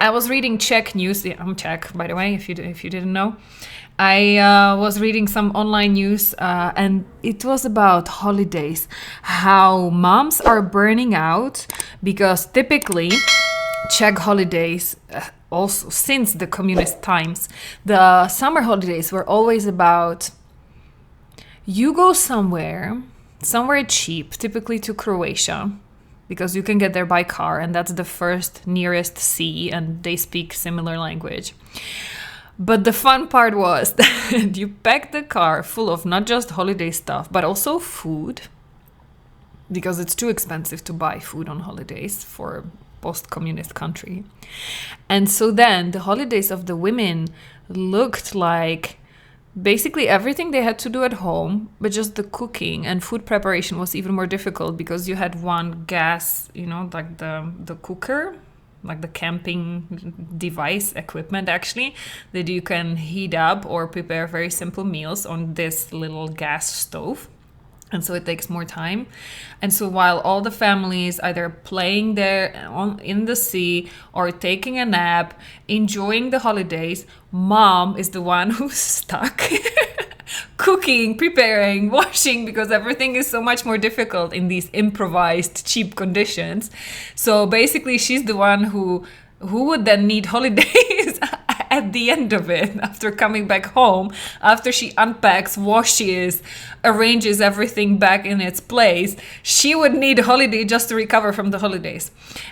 I was reading Czech news. Yeah, I'm Czech, by the way, if you didn't know. I was reading some online news, and it was about holidays, how moms are burning out because typically Czech holidays, also since the communist times, the summer holidays were always about you go somewhere cheap, typically to Croatia, because you can get there by car, and that's the first nearest sea, and they speak similar language. But the fun part was that you pack the car full of not just holiday stuff, but also food, because it's too expensive to buy food on holidays for post-communist country. And so then the holidays of the women looked like basically everything they had to do at home, but just the cooking and food preparation was even more difficult because you had one gas, like the cooker, like the camping device equipment actually, that you can heat up or prepare very simple meals on this little gas stove. And so it takes more time. And so while all the families either playing there in the sea or taking a nap, enjoying the holidays, mom is the one who's stuck cooking, preparing, washing, because everything is so much more difficult in these improvised, cheap conditions. So basically she's the one who would then need holidays at the end of it, after coming back home, after she unpacks, washes, arranges everything back in its place. She would need a holiday just to recover from the holidays.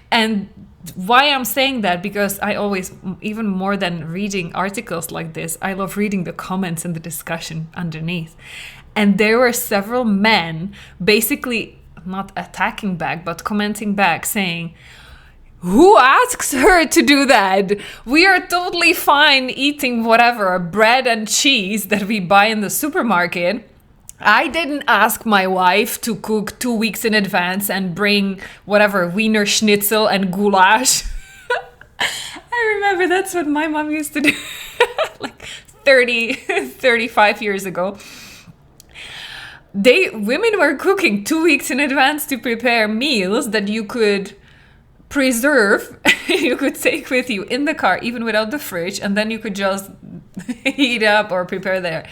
And why I'm saying that, because I always, even more than reading articles like this, I love reading the comments and the discussion underneath. And there were several men basically not attacking back, but commenting back, saying, who asks her to do that? We are totally fine eating whatever, bread and cheese that we buy in the supermarket. I didn't ask my wife to cook 2 weeks in advance and bring whatever, Wiener Schnitzel and goulash. I remember that's what my mom used to do like 35 years ago. Women were cooking 2 weeks in advance to prepare meals that you could preserve, you could take with you in the car, even without the fridge, and then you could just heat up or prepare there.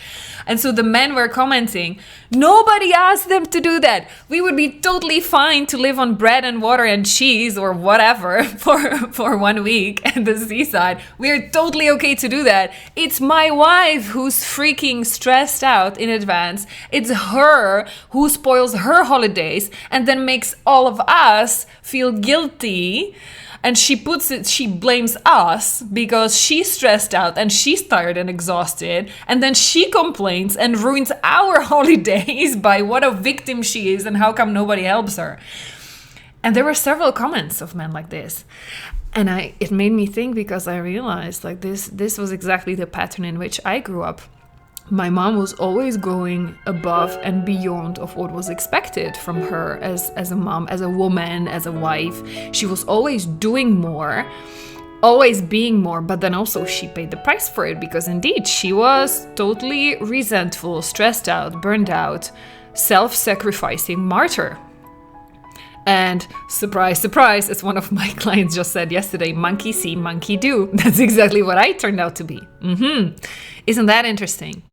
And so the men were commenting, nobody asked them to do that. We would be totally fine to live on bread and water and cheese or whatever for 1 week at the seaside. We are totally okay to do that. It's my wife who's freaking stressed out in advance. It's her who spoils her holidays and then makes all of us feel guilty. And she blames us because she's stressed out and she's tired and exhausted. And then she complains and ruins our holidays by what a victim she is and how come nobody helps her. And there were several comments of men like this. And it made me think, because I realized like this was exactly the pattern in which I grew up. My mom was always going above and beyond of what was expected from her as a mom, as a woman, as a wife. She was always doing more, always being more, but then also she paid the price for it, because indeed she was totally resentful, stressed out, burned out, self-sacrificing martyr. And surprise, surprise, as one of my clients just said yesterday, monkey see, monkey do. That's exactly what I turned out to be. Isn't that interesting?